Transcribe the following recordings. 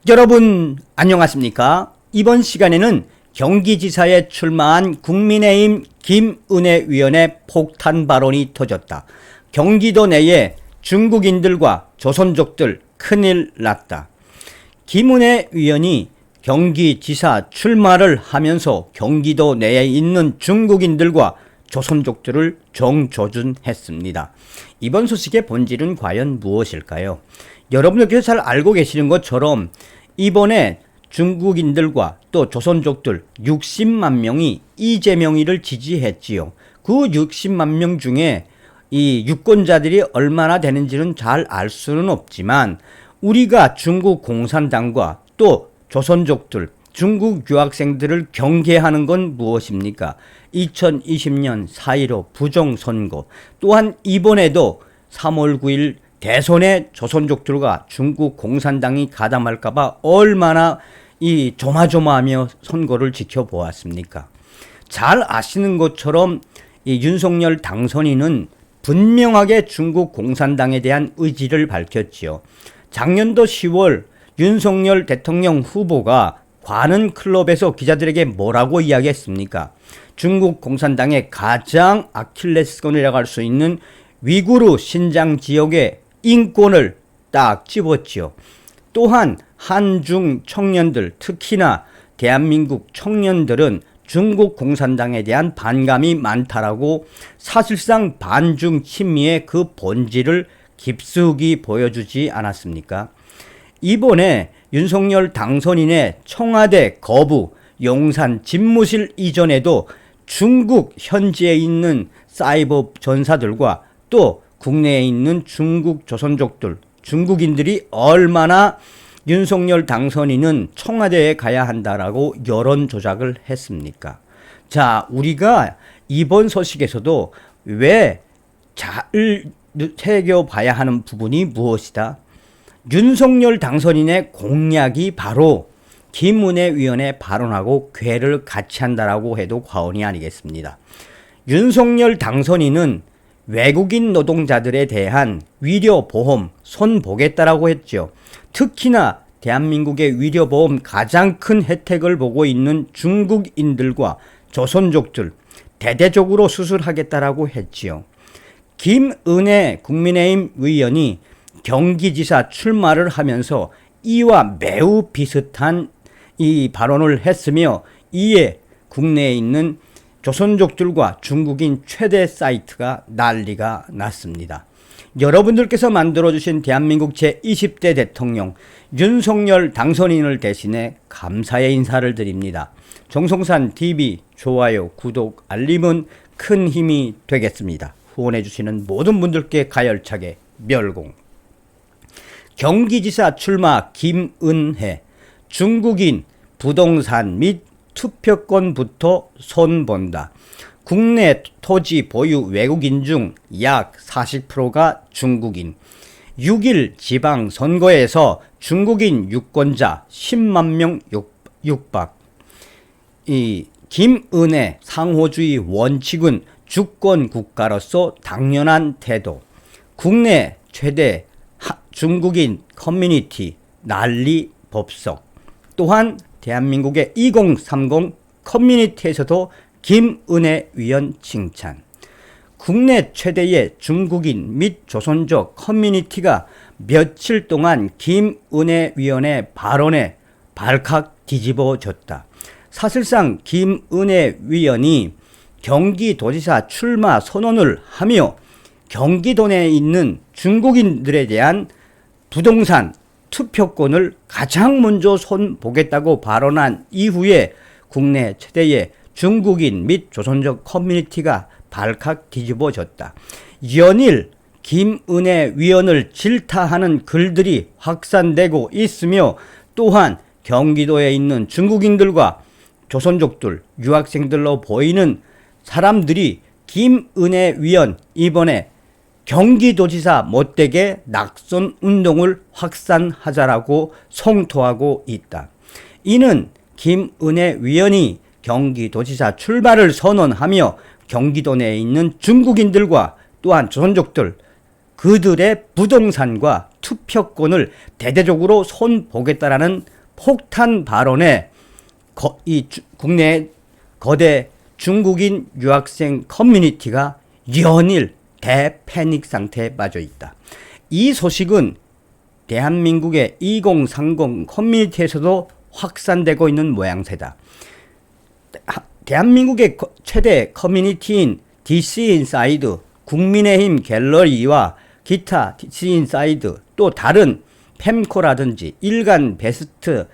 여러분 안녕하십니까? 이번 시간에는 경기지사에 출마한 국민의힘 김은혜 의원의 폭탄 발언이 터졌다. 경기도 내에 중국인들과 조선족들 큰일 났다. 김은혜 의원이 경기지사 출마를 하면서 경기도 내에 있는 중국인들과 조선족들을 정조준했습니다. 이번 소식의 본질은 과연 무엇일까요? 여러분들께서 잘 알고 계시는 것처럼 이번에 중국인들과 또 조선족들 60만 명이 이재명이를 지지했지요. 그 60만 명 중에 이 유권자들이 얼마나 되는지는 잘 알 수는 없지만 우리가 중국 공산당과 또 조선족들, 중국 유학생들을 경계하는 건 무엇입니까? 2020년 4.15 부정선거, 또한 이번에도 3월 9일 대선에 조선족들과 중국 공산당이 가담할까봐 얼마나 이 조마조마하며 선거를 지켜보았습니까? 잘 아시는 것처럼 이 윤석열 당선인은 분명하게 중국 공산당에 대한 의지를 밝혔지요. 작년도 10월 윤석열 대통령 후보가 관은 클럽에서 기자들에게 뭐라고 이야기했습니까? 중국 공산당의 가장 아킬레스건이라고 할 수 있는 위구르 신장 지역의 인권을 딱 집었지요. 또한 한중 청년들, 특히나 대한민국 청년들은 중국 공산당에 대한 반감이 많다라고 사실상 반중 친미의 그 본질을 깊숙이 보여주지 않았습니까? 이번에 윤석열 당선인의 청와대 거부, 용산 집무실 이전에도 중국 현지에 있는 사이버 전사들과 또 국내에 있는 중국 조선족들, 중국인들이 얼마나 윤석열 당선인은 청와대에 가야 한다라고 여론 조작을 했습니까? 자, 우리가 이번 소식에서도 왜 잘 새겨봐야 하는 부분이 무엇이다? 윤석열 당선인의 공약이 바로 김은혜 의원의 발언하고 궤를 같이 한다라고 해도 과언이 아니겠습니다. 윤석열 당선인은 외국인 노동자들에 대한 위료보험 손 보겠다라고 했죠. 특히나 대한민국의 위료보험 가장 큰 혜택을 보고 있는 중국인들과 조선족들 대대적으로 수술하겠다라고 했지요. 김은혜 국민의힘 의원이 경기지사 출마를 하면서 이와 매우 비슷한 이 발언을 했으며 이에 국내에 있는 조선족들과 중국인 최대 사이트가 난리가 났습니다. 여러분들께서 만들어주신 대한민국 제20대 대통령 윤석열 당선인을 대신해 감사의 인사를 드립니다. 정성산TV 좋아요, 구독, 알림은 큰 힘이 되겠습니다. 후원해주시는 모든 분들께 가열차게 멸공. 경기지사 출마 김은혜, 중국인 부동산 및 투표권부터 손본다. 국내 토지 보유 외국인 중 약 40%가 중국인. 6일 지방선거에서 중국인 유권자 10만 명 육박. 이 김은혜 상호주의 원칙은 주권 국가로서 당연한 태도. 국내 최대 중국인 커뮤니티 난리 법석. 또한 대한민국의 2030 커뮤니티에서도 김은혜 의원 칭찬. 국내 최대의 중국인 및 조선족 커뮤니티가 며칠 동안 김은혜 의원의 발언에 발칵 뒤집어졌다. 사실상 김은혜 의원이 경기도지사 출마 선언을 하며 경기도 내에 있는 중국인들에 대한 부동산 투표권을 가장 먼저 손보겠다고 발언한 이후에 국내 최대의 중국인 및 조선족 커뮤니티가 발칵 뒤집어졌다. 연일 김은혜 위원을 질타하는 글들이 확산되고 있으며 또한 경기도에 있는 중국인들과 조선족들, 유학생들로 보이는 사람들이 김은혜 위원 이번에 경기도지사 못되게 낙선 운동을 확산하자라고 성토하고 있다. 이는 김은혜 위원이 경기도지사 출마를 선언하며 경기도 내에 있는 중국인들과 또한 조선족들 그들의 부동산과 투표권을 대대적으로 손보겠다라는 폭탄 발언에 국내 거대 중국인 유학생 커뮤니티가 연일 대패닉 상태에 빠져 있다. 이 소식은 대한민국의 2030 커뮤니티에서도 확산되고 있는 모양새다. 대한민국의 최대 커뮤니티인 DC인사이드, 국민의힘 갤러리와 기타 DC인사이드, 또 다른 펜코라든지 일간 베스트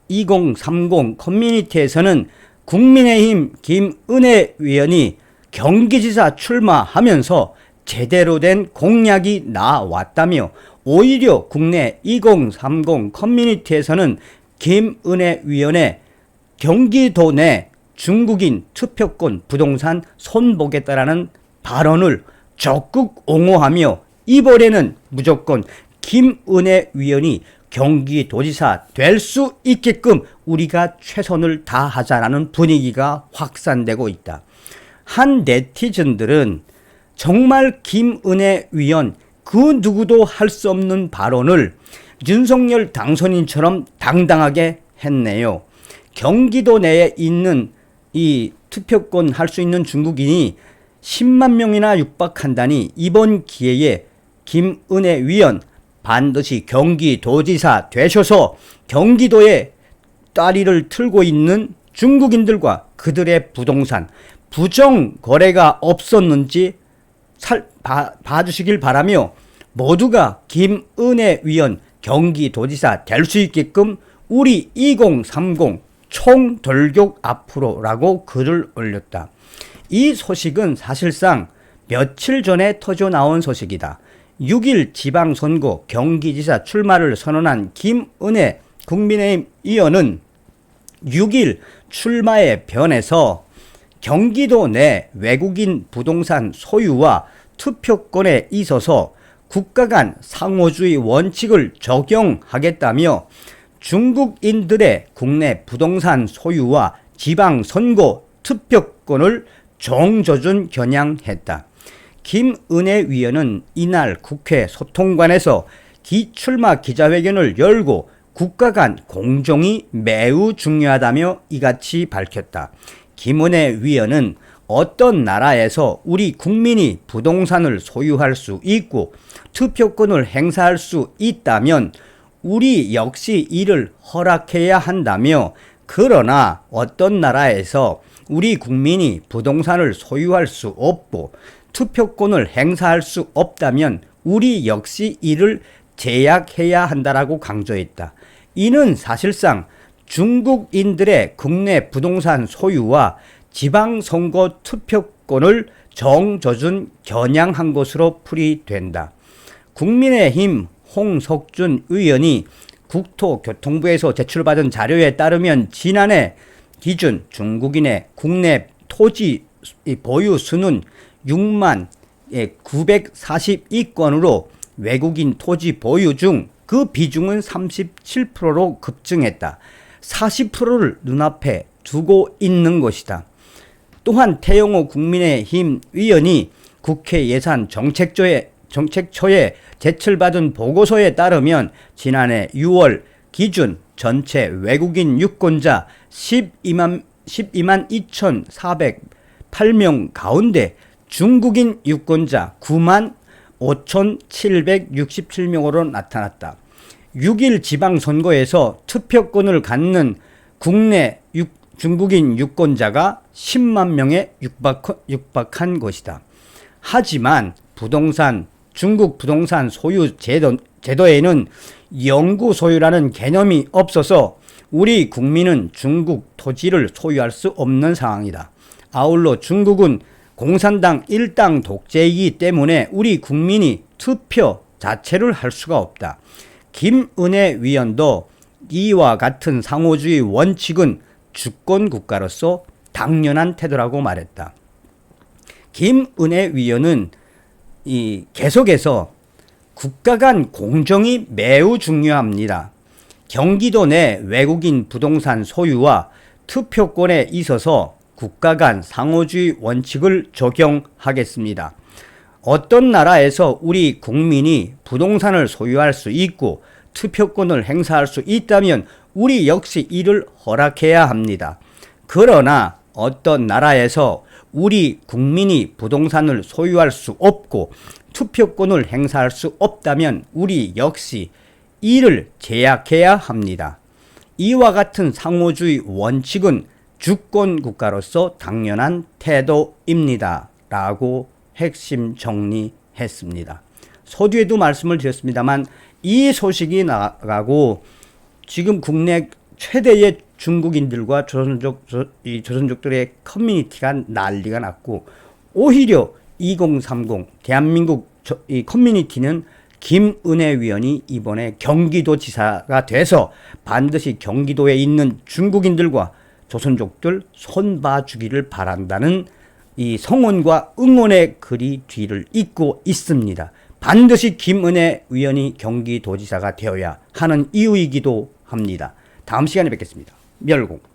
2030 커뮤니티에서는 국민의힘 김은혜 의원이 경기지사 출마하면서 제대로 된 공약이 나왔다며, 오히려 국내 2030 커뮤니티에서는 김은혜 의원의 경기도 내 중국인 투표권 부동산 손보겠다라는 발언을 적극 옹호하며, 이번에는 무조건 김은혜 의원이 경기도지사 될 수 있게끔 우리가 최선을 다하자라는 분위기가 확산되고 있다. 한 네티즌들은 정말 김은혜 의원 그 누구도 할 수 없는 발언을 윤석열 당선인처럼 당당하게 했네요. 경기도 내에 있는 이 투표권 할 수 있는 중국인이 10만 명이나 육박한다니, 이번 기회에 김은혜 의원 반드시 경기도지사 되셔서 경기도에 다리를 틀고 있는 중국인들과 그들의 부동산 부정 거래가 없었는지 봐주시길 바라며, 모두가 김은혜 의원 경기도지사 될 수 있게끔 우리 2030 총돌격 앞으로라고 글을 올렸다. 이 소식은 사실상 며칠 전에 터져 나온 소식이다. 6일 지방선거 경기지사 출마를 선언한 김은혜 국민의힘 의원은 6일 출마에 변해서 경기도 내 외국인 부동산 소유와 투표권에 있어서 국가 간 상호주의 원칙을 적용하겠다며, 중국인들의 국내 부동산 소유와 지방선거 투표권을 정조준 겨냥했다. 김은혜 의원은 이날 국회 소통관에서 기출마 기자회견을 열고 국가 간 공정이 매우 중요하다며 이같이 밝혔다. 김은혜 의원은 어떤 나라에서 우리 국민이 부동산을 소유할 수 있고 투표권을 행사할 수 있다면 우리 역시 이를 허락해야 한다며, 그러나 어떤 나라에서 우리 국민이 부동산을 소유할 수 없고 투표권을 행사할 수 없다면 우리 역시 이를 제약해야 한다라고 강조했다. 이는 사실상 중국인들의 국내 부동산 소유와 지방선거 투표권을 정조준 겨냥한 것으로 풀이된다. 국민의힘 홍석준 의원이 국토교통부에서 제출받은 자료에 따르면 지난해 기준 중국인의 국내 토지 보유 수는 6만 942건으로 외국인 토지 보유 중 그 비중은 37%로 급증했다. 40%를 눈앞에 두고 있는 것이다. 또한 태영호 국민의힘 의원이 국회 예산 정책처에 제출받은 보고서에 따르면 지난해 6월 기준 전체 외국인 유권자 12만 2,408명 가운데 중국인 유권자 9만 5,767명으로 나타났다. 6일 지방선거에서 투표권을 갖는 국내 중국인 유권자가 10만 명에 육박한 것이다. 하지만 중국 부동산 소유 제도에는 영구 소유라는 개념이 없어서 우리 국민은 중국 토지를 소유할 수 없는 상황이다. 아울러 중국은 공산당 일당 독재이기 때문에 우리 국민이 투표 자체를 할 수가 없다. 김은혜 위원도 이와 같은 상호주의 원칙은 주권 국가로서 당연한 태도라고 말했다. 김은혜 위원은 계속해서 국가 간 공정이 매우 중요합니다. 경기도 내 외국인 부동산 소유와 투표권에 있어서 국가 간 상호주의 원칙을 적용하겠습니다. 어떤 나라에서 우리 국민이 부동산을 소유할 수 있고 투표권을 행사할 수 있다면 우리 역시 이를 허락해야 합니다. 그러나 어떤 나라에서 우리 국민이 부동산을 소유할 수 없고 투표권을 행사할 수 없다면 우리 역시 이를 제약해야 합니다. 이와 같은 상호주의 원칙은 주권 국가로서 당연한 태도입니다. 라고 핵심 정리했습니다. 서두에도 말씀을 드렸습니다만 이 소식이 나가고 지금 국내 최대의 중국인들과 조선족들의 커뮤니티가 난리가 났고 오히려 2030 대한민국 이 커뮤니티는 김은혜 위원이 이번에 경기도지사가 돼서 반드시 경기도에 있는 중국인들과 조선족들 손봐주기를 바란다는 이 성원과 응원의 글이 뒤를 잇고 있습니다. 반드시 김은혜 위원이 경기도지사가 되어야 하는 이유이기도 합니다. 다음 시간에 뵙겠습니다. 멸공.